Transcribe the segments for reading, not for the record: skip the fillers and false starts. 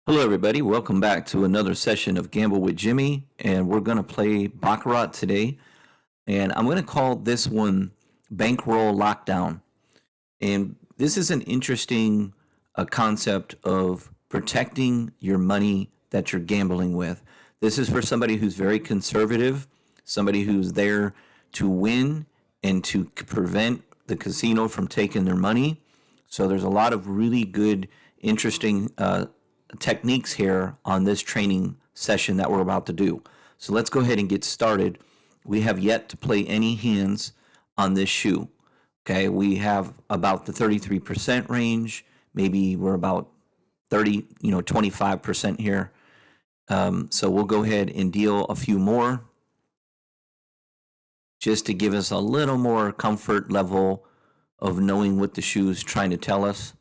Hello, everybody. Welcome back to another session of Gamble with Jimmy, and we're going to play Baccarat today. And I'm going to call this one Bankroll Lockdown. And this is an interesting concept of protecting your money that you're gambling with. This is for somebody who's very conservative, somebody who's there to win and to prevent the casino from taking their money. So there's a lot of really good, interesting techniques here on this training session that we're about to do. So let's go ahead and get started. We have yet to play any hands on this shoe. Okay, we have about the 33% range. Maybe we're about 25% here. So we'll go ahead and deal a few more just to give us a little more comfort level of knowing what the shoe is trying to tell us.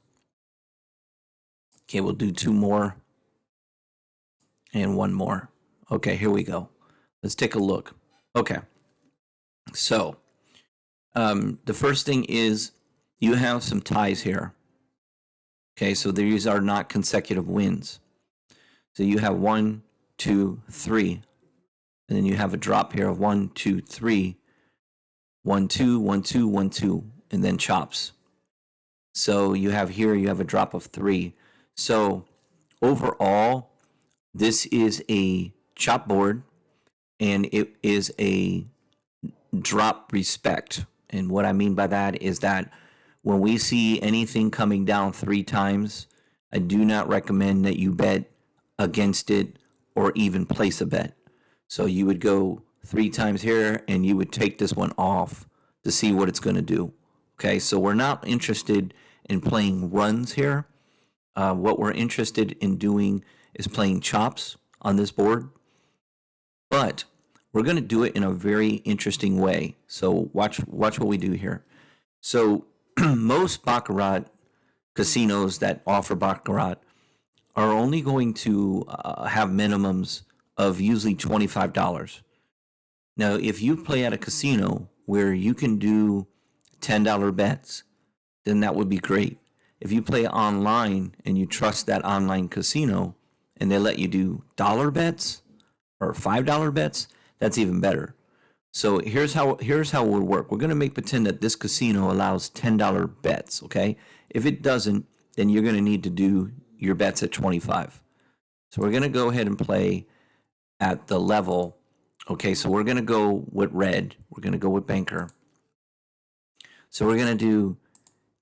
Okay, we'll do two more and one more. Okay, here we go. Let's take a look. Okay, so the first thing is you have some ties here. Okay, so these are not consecutive wins. So you have 1, 2, 3, and then you have a drop here of 1, 2, 3, 1, 2, 1, 2, 1, 2, and then chops. So you have a drop of 3. So overall, this is a chop board, and it is a drop respect. And what I mean by that is that when we see anything coming down 3 times, I do not recommend that you bet against it or even place a bet. So you would go 3 times here and you would take this one off to see what it's going to do. Okay, so we're not interested in playing runs here. What we're interested in doing is playing chops on this board, but we're going to do it in a very interesting way. So watch what we do here. So most Baccarat casinos that offer Baccarat are only going to have minimums of usually $25. Now, if you play at a casino where you can do $10 bets, then that would be great. If you play online and you trust that online casino and they let you do dollar bets or $5 bets, that's even better. So here's how it would work. We're going to make pretend that this casino allows $10 bets, okay? If it doesn't, then you're going to need to do your bets at 25. So we're going to go ahead and play at the level. Okay, so we're going to go with red. We're going to go with banker. So we're going to do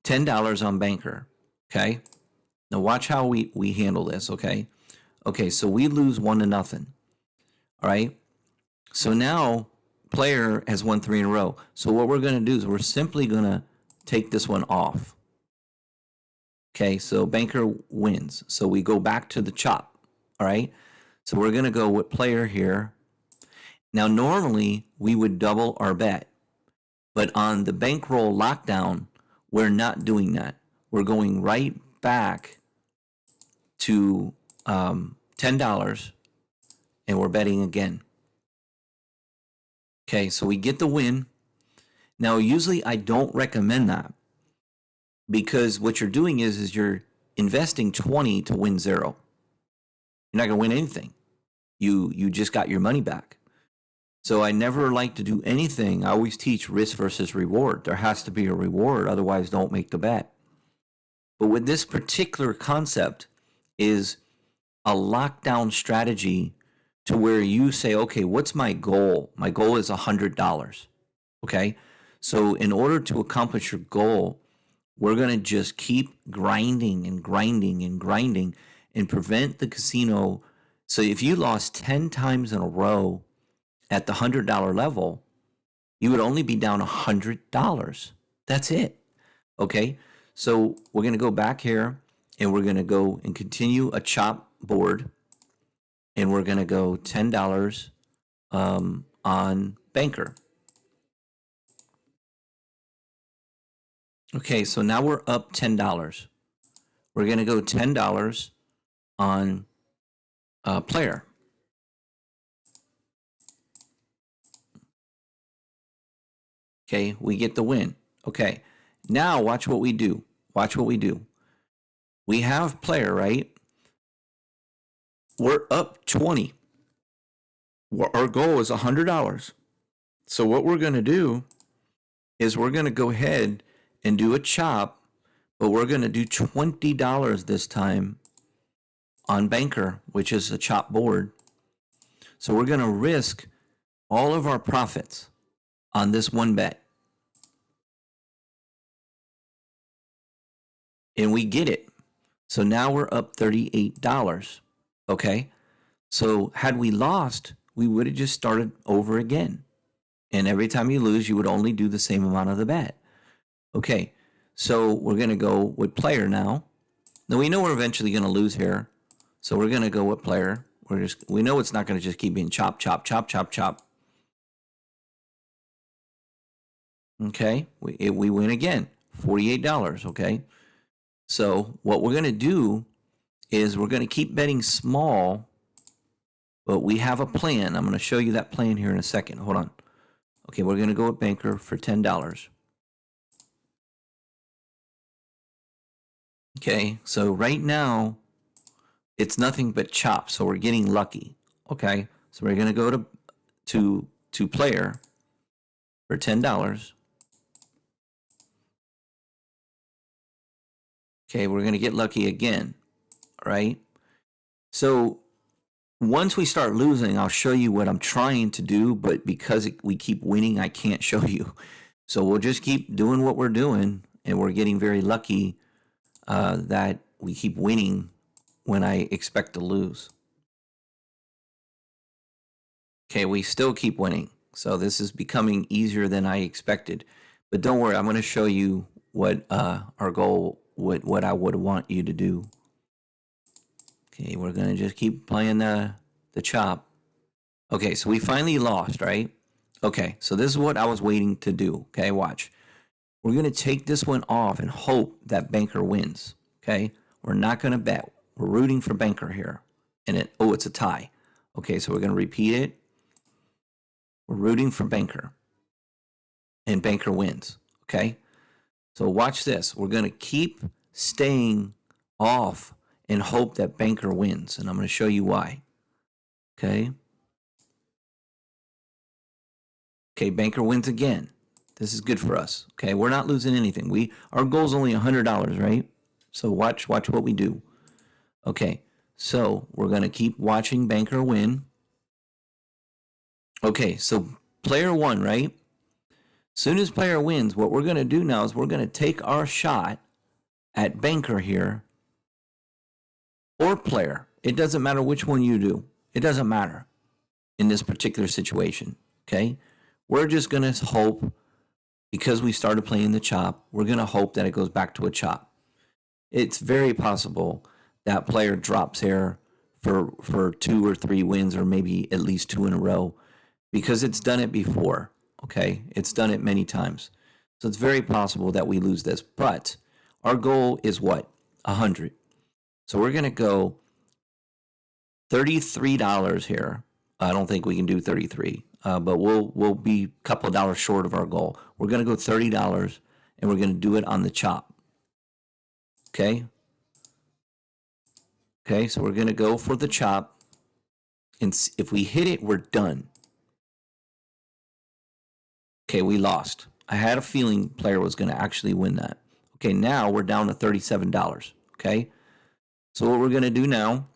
$10 on banker, okay? Now watch how we handle this, okay? Okay, so we lose 1-0, all right? So now player has won 3 in a row. So what we're going to do is we're simply going to take this one off. Okay, so banker wins. So we go back to the chop, all right? So we're going to go with player here. Now normally we would double our bet, but on the bankroll lockdown, we're not doing that. We're going right back to $10 and we're betting again. Okay, so we get the win. Now, usually I don't recommend that because what you're doing is you're investing 20 to win 0. You're not going to win anything. You just got your money back. So I never like to do anything. I always teach risk versus reward. There has to be a reward, otherwise don't make the bet. But with this particular concept is a lockdown strategy to where you say, okay, what's my goal? My goal is $100. Okay? So in order to accomplish your goal, we're going to just keep grinding and grinding and grinding and prevent the casino. So if you lost 10 times in a row at the $100 level, you would only be down $100. That's it. Okay? So we're going to go back here and we're going to go and continue a chop board. And we're going to go $10 on banker. Okay, so now we're up $10. We're going to go $10 on player. Okay, we get the win. Okay, now watch what we do. Watch what we do. We have player, right? we're up 20. Our goal is $100. So what we're going to do is we're going to go ahead and do a chop, but we're going to do $20 this time on banker, which is a chop board. So we're going to risk all of our profits on this one bet. And we get it. So now we're up $38. Okay. So had we lost, we would have just started over again. And every time you lose, you would only do the same amount of the bet. Okay. So we're going to go with player now. Now we know we're eventually going to lose here. So we're going to go with player. We know it's not going to just keep being chop, chop, chop, chop, chop. Okay. We win again. $48. Okay. So what we're going to do is we're going to keep betting small, but we have a plan. I'm going to show you that plan here in a second. Hold on. Okay, we're going to go with banker for $10. Okay, so right now it's nothing but chop, so we're getting lucky. Okay, so we're going to go to player for $10. Okay, we're going to get lucky again, right? So once we start losing, I'll show you what I'm trying to do, but because we keep winning, I can't show you. So we'll just keep doing what we're doing, and we're getting very lucky that we keep winning when I expect to lose. Okay, we still keep winning. So this is becoming easier than I expected. But don't worry, I'm going to show you what our goal, what I would want you to do. Okay, we're going to just keep playing the chop. Okay, so we finally lost, right? Okay, so this is what I was waiting to do. Okay, watch. We're going to take this one off and hope that banker wins. Okay, we're not going to bet. We're rooting for banker here. And it's a tie. Okay, so we're going to repeat it. We're rooting for banker. And banker wins. Okay, so watch this. We're going to keep staying off and hope that banker wins. And I'm going to show you why. Okay. Okay, banker wins again. This is good for us. Okay, we're not losing anything. Our goal is only $100, right? So watch what we do. Okay, so we're going to keep watching banker win. Okay, so player won, right? Soon as player wins, what we're going to do now is we're going to take our shot at banker here or player. It doesn't matter which one you do. It doesn't matter in this particular situation, okay? We're just going to hope, because we started playing the chop, we're going to hope that it goes back to a chop. It's very possible that player drops here for 2 or 3 wins, or maybe at least 2 in a row, because it's done it before, okay? It's done it many times. So it's very possible that we lose this. But our goal is what? 100. So we're going to go $33 here. I don't think we can do 33, but we'll be a couple of dollars short of our goal. We're going to go $30, and we're going to do it on the chop. Okay? Okay, so we're going to go for the chop, and if we hit it, we're done. Okay, we lost. I had a feeling player was going to actually win that. Okay, now we're down to $37. Okay, so what we're going to do now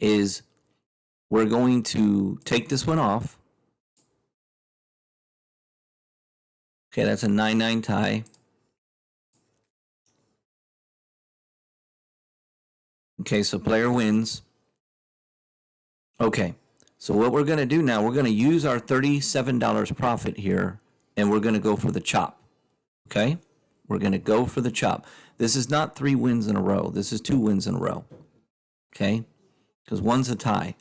is we're going to take this one off. Okay, that's a 9-9 tie. Okay, so player wins. Okay, so what we're going to do now, we're going to use our $37 profit here, and we're going to go for the chop. Okay, we're going to go for the chop. This is not 3 wins in a row. This is 2 wins in a row. Okay, because one's a tie.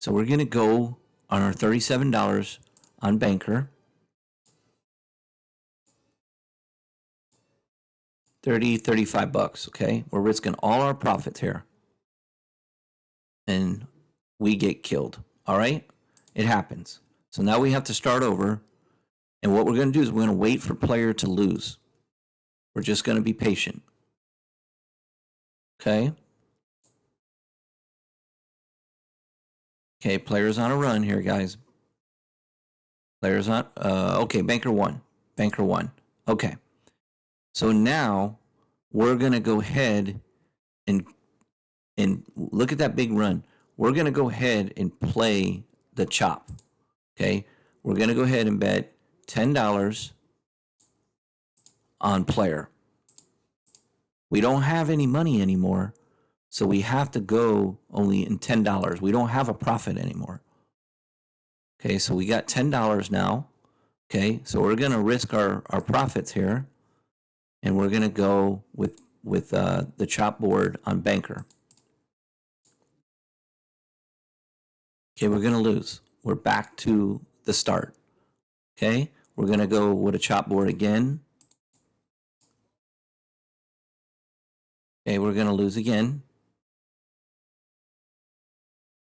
So we're going to go on our $37 on banker. 35 bucks, okay? We're risking all our profits here. And we get killed, all right? It happens. So now we have to start over. And what we're going to do is we're going to wait for player to lose. We're just going to be patient. Okay? Okay, players on a run here, guys. Players on. Okay, banker one. Banker one. Okay. So now we're gonna go ahead and look at that big run. We're gonna go ahead and play the chop. Okay, we're gonna go ahead and bet $10 on player. We don't have any money anymore, so we have to go only in $10. We don't have a profit anymore. Okay, so we got $10 now. Okay, so we're gonna risk our profits here, and we're gonna go with the chop board on banker. Okay, we're gonna lose. We're back to the start. Okay, we're gonna go with a chop board again. Okay, we're gonna lose again.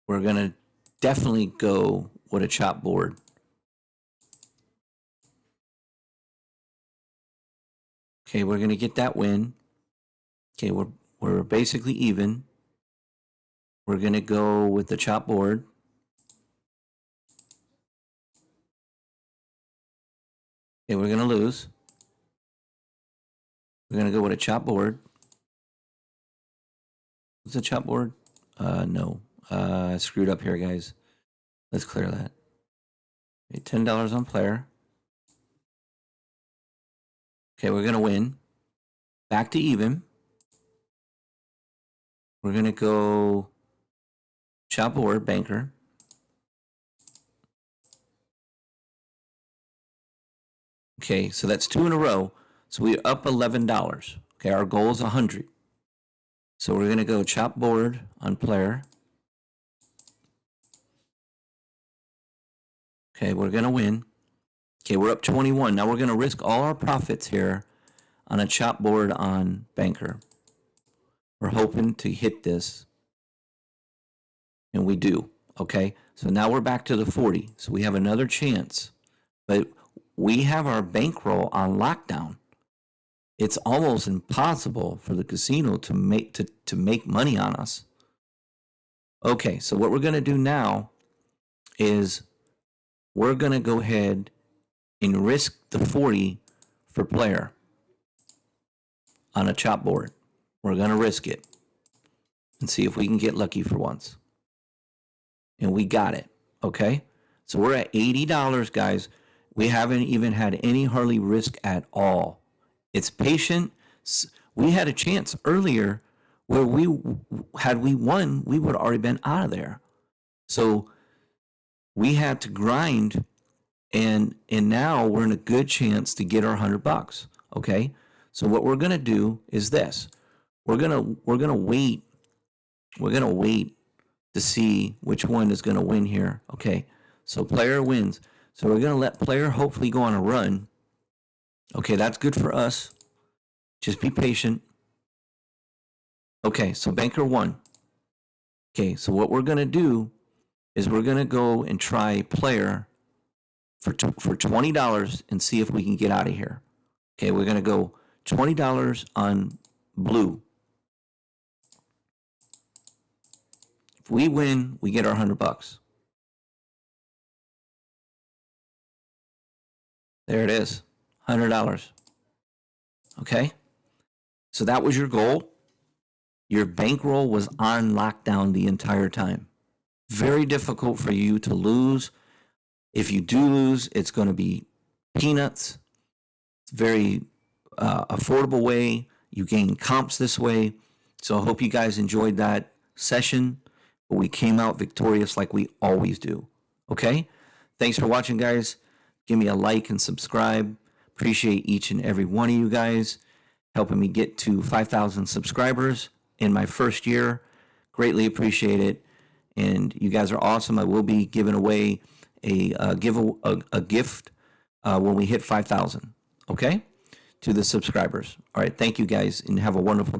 We're gonna definitely go with a chop board. Okay, we're gonna get that win. Okay, we're basically even. We're gonna go with the chop board. Okay, we're gonna lose. We're gonna go with a chop board. What's a chop board? No. I screwed up here, guys. Let's clear that. Okay, $10 on player. Okay, we're gonna win. Back to even. We're gonna go chop board, banker. Okay, so that's 2 in a row. So we're up $11. Okay, our goal is 100. So we're gonna go chop board on player. Okay, we're gonna win. Okay, we're up 21. Now we're gonna risk all our profits here on a chop board on banker. We're hoping to hit this, and we do. Okay, so now we're back to the 40. So we have another chance, but we have our bankroll on lockdown. It's almost impossible for the casino to make money on us. Okay, so what we're gonna do now is we're gonna go ahead and risk the 40 for player on a chop board. We're gonna risk it and see if we can get lucky for once. And we got it. Okay, so we're at $80, guys. We haven't even had any hardly risk at all. It's patient. We had a chance earlier where had we won, we would have already been out of there. So we had to grind, and now we're in a good chance to get our $100. Okay, so what we're gonna do is this: we're gonna wait. We're gonna wait to see which one is gonna win here. Okay, so player wins. So we're gonna let player hopefully go on a run. Okay, that's good for us. Just be patient. Okay, so banker won. Okay, so what we're gonna do is we're gonna go and try player for $20 and see if we can get out of here. Okay, we're gonna go $20 on blue. If we win, we get our $100. There it is, $100. Okay, so that was your goal. Your bankroll was on lockdown the entire time. Very difficult for you to lose. If you do lose, it's going to be peanuts. It's very affordable way. You gain comps this way. So I hope you guys enjoyed that session. But we came out victorious like we always do. Okay? Thanks for watching, guys. Give me a like and subscribe. Appreciate each and every one of you guys helping me get to 5,000 subscribers in my first year. Greatly appreciate it. And you guys are awesome. I will be giving away a gift when we hit 5,000. Okay? To the subscribers. All right. Thank you guys and have a wonderful